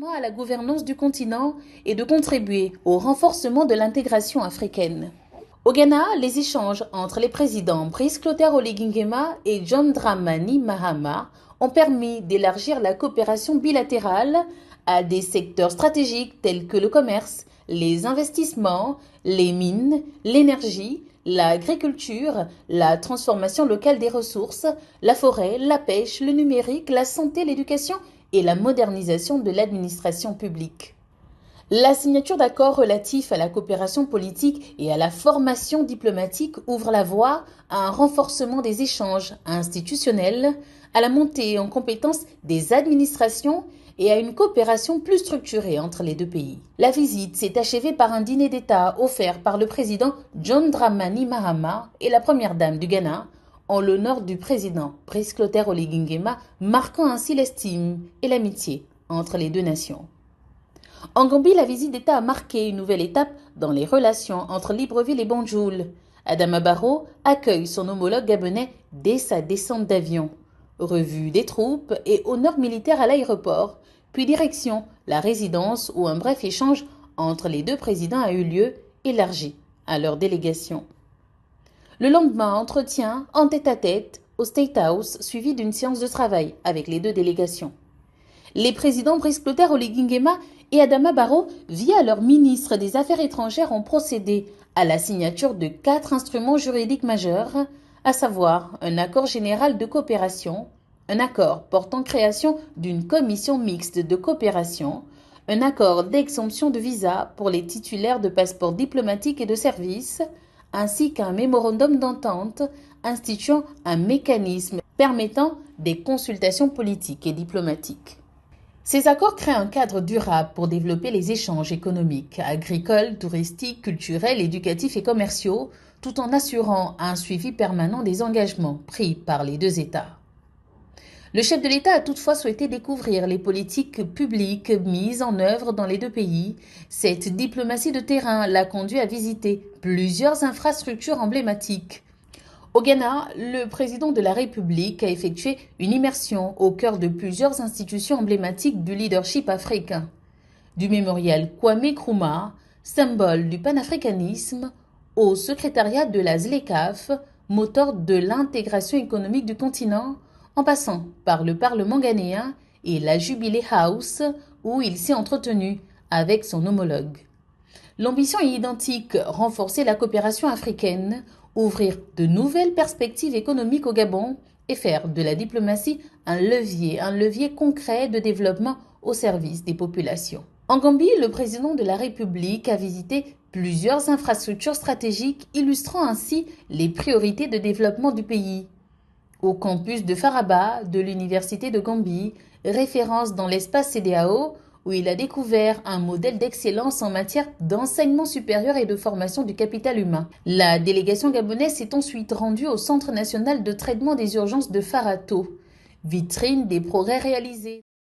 à la gouvernance du continent et de contribuer au renforcement de l'intégration africaine. Au Ghana, les échanges entre les présidents Brice Clotaire Oligui Nguema et John Dramani Mahama ont permis d'élargir la coopération bilatérale à des secteurs stratégiques tels que le commerce, les investissements, les mines, l'énergie, l'agriculture, la transformation locale des ressources, la forêt, la pêche, le numérique, la santé, l'éducation et la modernisation de l'administration publique. La signature d'accords relatifs à la coopération politique et à la formation diplomatique ouvre la voie à un renforcement des échanges institutionnels, à la montée en compétences des administrations et à une coopération plus structurée entre les deux pays. La visite s'est achevée par un dîner d'État offert par le président John Dramani Mahama et la première dame du Ghana, en l'honneur du président Brice Clotaire Oligui Nguema, marquant ainsi l'estime et l'amitié entre les deux nations. En Gambie, la visite d'État a marqué une nouvelle étape dans les relations entre Libreville et Banjul. Adama Barrow accueille son homologue gabonais dès sa descente d'avion. Revue des troupes et honneur militaire à l'aéroport, puis direction la résidence où un bref échange entre les deux présidents a eu lieu, élargi à leur délégation. Le lendemain, entretien en tête-à-tête au State House, suivi d'une séance de travail avec les deux délégations. Les présidents Brice Clotaire Oligui Nguema et Adama Barrow, via leur ministre des Affaires étrangères, ont procédé à la signature de 4 instruments juridiques majeurs, à savoir un accord général de coopération, un accord portant création d'une commission mixte de coopération, un accord d'exemption de visa pour les titulaires de passeports diplomatiques et de services, ainsi qu'un mémorandum d'entente instituant un mécanisme permettant des consultations politiques et diplomatiques. Ces accords créent un cadre durable pour développer les échanges économiques, agricoles, touristiques, culturels, éducatifs et commerciaux, tout en assurant un suivi permanent des engagements pris par les deux États. Le chef de l'État a toutefois souhaité découvrir les politiques publiques mises en œuvre dans les deux pays. Cette diplomatie de terrain l'a conduit à visiter plusieurs infrastructures emblématiques. Au Ghana, le président de la République a effectué une immersion au cœur de plusieurs institutions emblématiques du leadership africain. Du mémorial Kwame Nkrumah, symbole du panafricanisme, au secrétariat de la ZLECAf, moteur de l'intégration économique du continent, en passant par le Parlement ghanéen et la Jubilee House, où il s'est entretenu avec son homologue. L'ambition est identique, renforcer la coopération africaine, ouvrir de nouvelles perspectives économiques au Gabon et faire de la diplomatie un levier concret de développement au service des populations. En Gambie, le président de la République a visité plusieurs infrastructures stratégiques illustrant ainsi les priorités de développement du pays. Au campus de Faraba de l'Université de Gambie, référence dans l'espace CEDEAO, où il a découvert un modèle d'excellence en matière d'enseignement supérieur et de formation du capital humain. La délégation gabonaise s'est ensuite rendue au Centre national de traitement des urgences de Farato, vitrine des progrès réalisés.